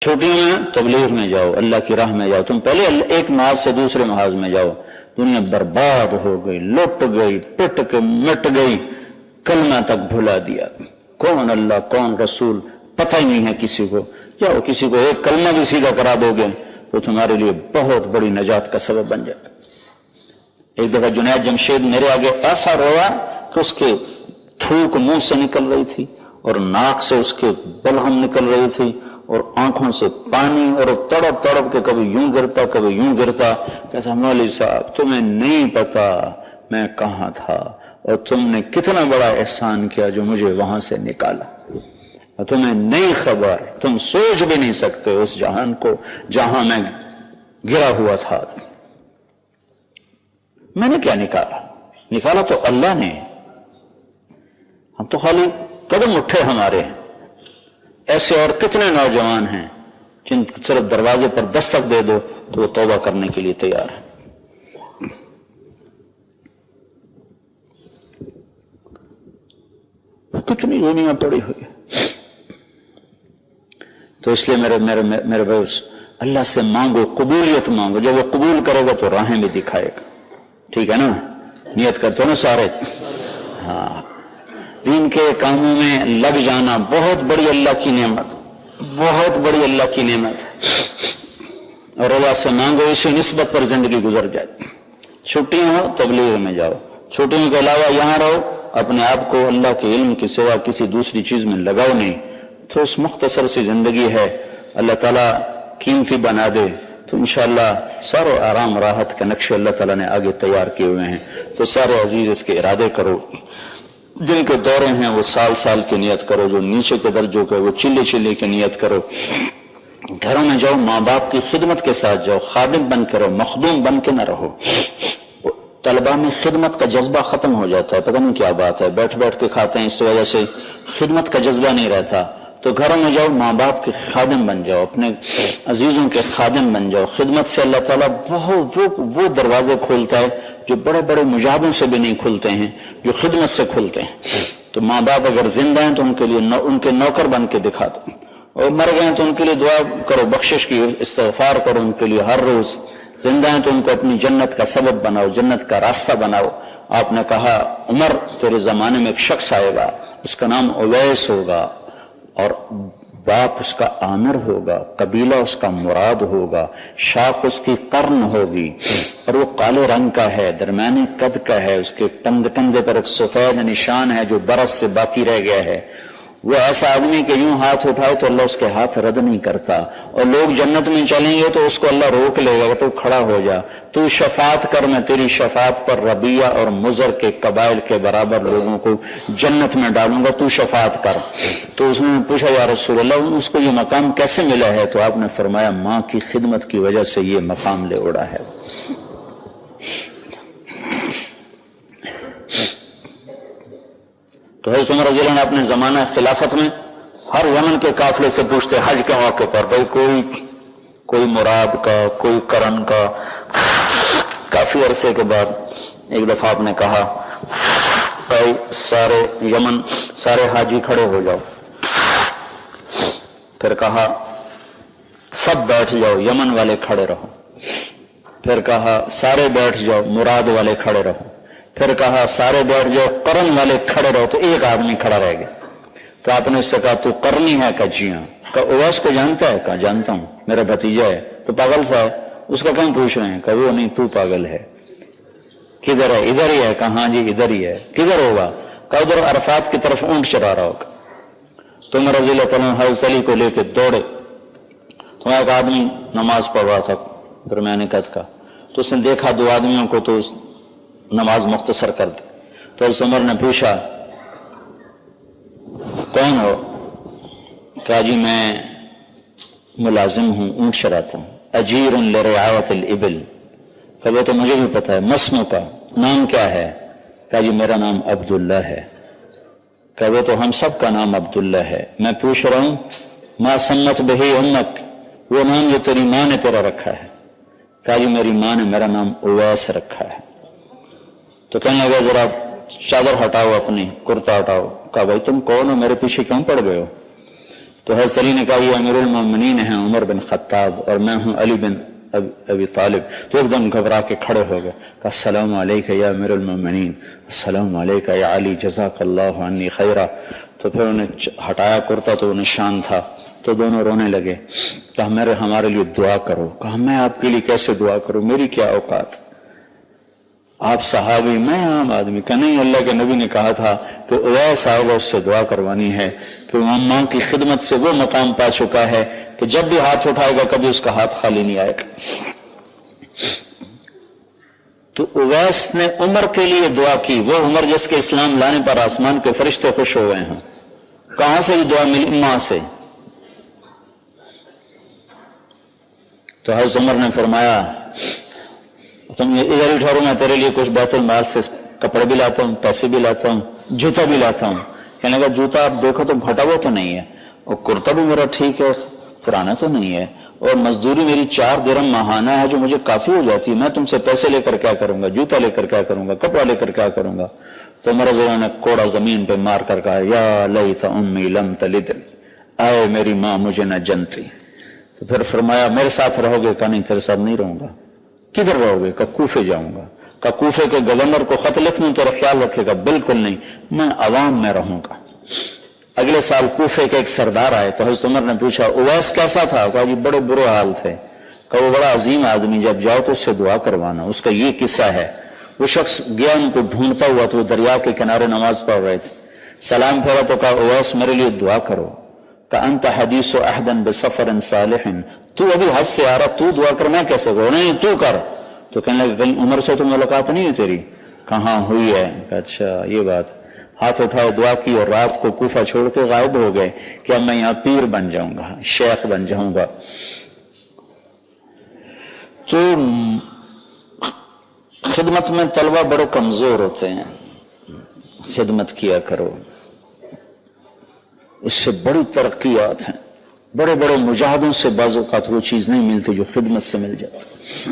چھٹیوں میں تبلیغ میں جاؤ، اللہ کی راہ میں جاؤ، تم پہلے ایک محاذ سے دوسرے محاذ میں جاؤ، دنیا برباد ہو گئی، لٹ گئی، پٹ کے مٹ گئی، کلمہ تک بھلا دیا، کون اللہ کون رسول پتہ ہی نہیں ہے کسی کو۔ جاؤ کسی کو ایک کلمہ بھی سیدھا کرا دو گے تو تمہارے لیے بہت بڑی نجات کا سبب بن جائے گا۔ ایک دفعہ جنید جمشید میرے آگے ایسا رویا کہ اس کے تھوک منہ سے نکل رہی تھی اور ناک سے اس کے بلغم نکل رہی تھی اور آنکھوں سے پانی، اور تڑپ تڑپ کے کبھی یوں گرتا کبھی یوں گرتا، کہتا مولوی صاحب تمہیں نہیں پتا میں کہاں تھا اور تم نے کتنا بڑا احسان کیا جو مجھے وہاں سے نکالا، اور تمہیں نہیں خبر، تم سوچ بھی نہیں سکتے اس جہان کو جہاں میں گرا ہوا تھا۔ میں نے کیا نکالا؟ نکالا تو اللہ نے، ہم تو خالی قدم اٹھے ہمارے ہیں۔ ایسے اور کتنے نوجوان ہیں جن صرف دروازے پر دستک دے دو تو وہ توبہ کرنے کے لیے تیار ہیں۔ کتنی دنیا پڑی ہوئی ہے۔ تو اس لیے میرے بھائی اللہ سے مانگو، قبولیت مانگو، جب وہ قبول کرے گا تو راہیں بھی دکھائے گا، ٹھیک ہے نا؟ نیت کرتے ہو نا سارے؟ ہاں، دین کے کاموں میں لگ جانا بہت بڑی اللہ کی نعمت، بہت بڑی اللہ کی نعمت، اور اللہ سے مانگو اسی نسبت پر زندگی گزر جائے۔ چھٹیاں ہو تبلیغ میں جاؤ، چھٹیوں کے علاوہ یہاں رہو، اپنے آپ کو اللہ کے علم کے سوا کسی دوسری چیز میں لگاؤ نہیں، تو اس مختصر سی زندگی ہے اللہ تعالیٰ قیمتی بنا دے تو انشاءاللہ سارے آرام راحت کے نقشے اللہ تعالیٰ نے آگے تیار کیے ہوئے ہیں۔ تو سارے عزیز اس کے ارادے کرو، جن کے دورے ہیں وہ سال سال کی نیت کرو، جو نیچے کے درجوں کے وہ چلی چلی کی نیت کرو۔ گھروں میں جاؤ، ماں باپ کی خدمت کے ساتھ جاؤ، خادم بن کے رہو، مخدوم بن کے نہ رہو۔ طلباء میں خدمت کا جذبہ ختم ہو جاتا ہے، پتہ نہیں کیا بات ہے، بیٹھ بیٹھ کے کھاتے ہیں، اس وجہ سے خدمت کا جذبہ نہیں رہتا۔ تو گھروں میں جاؤ، ماں باپ کے خادم بن جاؤ، اپنے عزیزوں کے خادم بن جاؤ۔ خدمت سے اللہ تعالیٰ وہ دروازے کھولتا ہے جو بڑے بڑے مجاہدوں سے بھی نہیں کھلتے ہیں، جو خدمت سے کھلتے ہیں۔ تو ماں باپ اگر زندہ ہیں تو ان کے لیے ان کے نوکر بن کے دکھا دو، اور مر گئے تو ان کے لیے دعا کرو، بخشش کی استغفار کرو ان کے لیے ہر روز۔ زندہ ہیں تو ان کو اپنی جنت کا سبب بناؤ، جنت کا راستہ بناؤ۔ آپ نے کہا عمر تیرے زمانے میں ایک شخص آئے گا، اس کا نام اویس ہوگا، اور باپ اس کا عامر ہوگا، قبیلہ اس کا مراد ہوگا، شاخ اس کی قرن ہوگی، اور وہ کالے رنگ کا ہے، درمیانی قد کا ہے، اس کے کندھے پر ایک سفید نشان ہے جو برس سے باقی رہ گیا ہے۔ وہ ایسا آدمی کہ یوں ہاتھ اٹھائے تو اللہ اس کے ہاتھ رد نہیں کرتا، اور لوگ جنت میں چلیں گے تو اس کو اللہ روک لے گا تو کھڑا ہو جا، تو شفاعت کر، میں تیری شفاعت پر ربیہ اور مضر کے قبائل کے برابر لوگوں کو جنت میں ڈالوں گا، تو شفاعت کر۔ تو اس نے پوچھا یا رسول اللہ اس کو یہ مقام کیسے ملا ہے؟ تو آپ نے فرمایا ماں کی خدمت کی وجہ سے یہ مقام لے اڑا ہے۔ تو حضرت عمر رضی اللہ عنہ اپنے زمانہ خلافت میں ہر یمن کے قافلے سے پوچھتے حج کے موقع پر، بھائی کوئی مراد کا، کوئی کرن کا۔ کافی عرصے کے بعد ایک دفعہ آپ نے کہا بھائی سارے یمن سارے حاجی کھڑے ہو جاؤ، پھر کہا سب بیٹھ جاؤ، یمن والے کھڑے رہو، پھر کہا سارے بیٹھ جاؤ، مراد والے کھڑے رہو، پھر کہا سارے بیٹھ جاؤ، قرن والے کھڑے رہو، تو ایک آدمی کھڑا رہ گیا۔ تو آپ نے اس سے کہا تو قرنی ہے؟ کہا جی ہاں۔ کہا اویس کو جانتا ہے؟ کہا جانتا ہوں، میرا بھتیجا ہے۔ تو پاگل سا ہے، اس کا کیوں پوچھ رہے ہیں؟ کہا وہ نہیں، تو پاگل ہے۔ کدھر ہے؟ ادھر ہی ہے۔ کہا ہاں جی ادھر ہی ہے۔ کدھر ہوگا؟ کہا ادھر عرفات کی طرف اونٹ چرا رہا ہوگا۔ تو عمر رضی اللہ تعالیٰ حضرت علی کو لے کے دوڑے، تو ایک آدمی نماز پڑھ رہا تھا درمیانی قد کا، تو اس نے دیکھا دو آدمیوں کو تو نماز مختصر کر دی۔ تو حضرت عمر نے پوچھا کون ہو؟ کہا جی میں ملازم ہوں، اونٹ چراتا ہوں، اجیر لرعایت الابل۔ کہ وہ تو مجھے بھی پتا ہے، مسمو کا نام کیا ہے؟ کہا جی میرا نام عبداللہ ہے۔ کہ وہ تو ہم سب کا نام عبداللہ ہے، میں پوچھ رہا ہوں ما سمت بہی امک، وہ نام جو تیری ماں نے تیرا رکھا ہے؟ کہا جی میری ماں نے میرا نام اویس رکھا ہے۔ تو کہنے لگا ذرا چادر ہٹاؤ، اپنی کرتا ہٹاؤ۔ کہا بھائی تم کون ہو، میرے پیچھے کیوں پڑ گئے ہو؟ تو حضرت علی نے کہا یہ امیر المومنین ہیں عمر بن خطاب اور میں ہوں علی بن ابی طالب. تو ایک دم گھبرا کے کھڑے ہو گئے, کہا السلام علیکہ یا امیر المومنین, السلام علیکہ یا علی جزاک اللہ عنی خیرہ. تو پھر انہیں ہٹایا کرتا تو وہ نشان تھا, تو دونوں رونے لگے. کہا ہمارے لیے دعا کرو. کہا میں آپ کے لیے کیسے دعا کروں, میری کیا اوقات, آپ صحابی میں عام آدمی. کہ نہیں, اللہ کے نبی نے کہا تھا کہ اویس آئے گا اس سے دعا کروانی ہے کہ ماں کی خدمت سے وہ مقام پا چکا ہے کہ جب بھی ہاتھ اٹھائے گا کبھی اس کا ہاتھ خالی نہیں آئے گا. تو اویس نے عمر کے لیے دعا کی, وہ عمر جس کے اسلام لانے پر آسمان کے فرشتے خوش ہو گئے ہیں. کہاں سے یہ دعا ملی؟ ماں سے. تو حضرت عمر نے فرمایا تم ادھر ہی ٹھہرو, میں تیرے لیے کچھ بیت المال سے کپڑے بھی لاتا ہوں, پیسے بھی لاتا ہوں, جوتا بھی لاتا ہوں. کہنے لگا جوتا آپ دیکھو تو پھٹا ہوا تو نہیں ہے, اور کرتا بھی میرا ٹھیک ہے, پرانا تو نہیں ہے, اور مزدوری میری 4 درہم ماہانہ ہے جو مجھے کافی ہو جاتی ہے. میں تم سے پیسے لے کر کیا کروں گا, جوتا لے کر کیا کروں گا, کپڑا لے کر کیا کروں گا. تو عمر رضی اللہ عنہ نے کوڑا زمین پہ مار کر کہا یا لیت امی لم تلد, اے میری ماں مجھے نہ جنتی. تو پھر فرمایا میرے ساتھ رہو گے؟ کہا نہیں تیرے ساتھ نہیں رہوں گا. کدھر رہو گے؟ کہا کوفے جاؤں گا. کہا کوفے کے گورنر کو خط لکھ دوں تیرا خیال رکھے گا؟ بالکل نہیں, میں عوام میں رہوں گا. اگلے سال کوفے کے ایک سردار آئے تو حضرت عمر نے پوچھا اویس کیسا تھا؟ کہا جی بڑے برے حال تھے. کہا وہ بڑا عظیم آدمی, جب جاؤ تو اس سے دعا کروانا. اس کا یہ قصہ ہے. وہ شخص گیا ان کو ڈھونڈتا ہوا تو وہ دریا کے کنارے نماز پڑھ رہے تھے. سلام پھیرا تو کہا اویس میرے لیے دعا کرو. کہ انت حدیث عہد بسفر صالح, تو ابھی حج سے آ رہا, تو دعا کر, میں کیسے کروں؟ نہیں تو کر. تو کہنے لگے کہیں عمر سے تو ملاقات نہیں ہے تیری؟ کہاں ہوئی ہے. کہ اچھا یہ بات. ہاتھ اٹھائے, دعا کی, اور رات کو کوفہ چھوڑ کے غائب ہو گئے کہ اب میں یہاں پیر بن جاؤں گا, شیخ بن جاؤں گا. تو خدمت میں طلبہ بڑے کمزور ہوتے ہیں, خدمت کیا کرو, اس سے بڑی ترقیات ہیں. بڑے بڑے مجاہدوں سے بعض اوقات وہ چیز نہیں ملتی جو خدمت سے مل جاتی.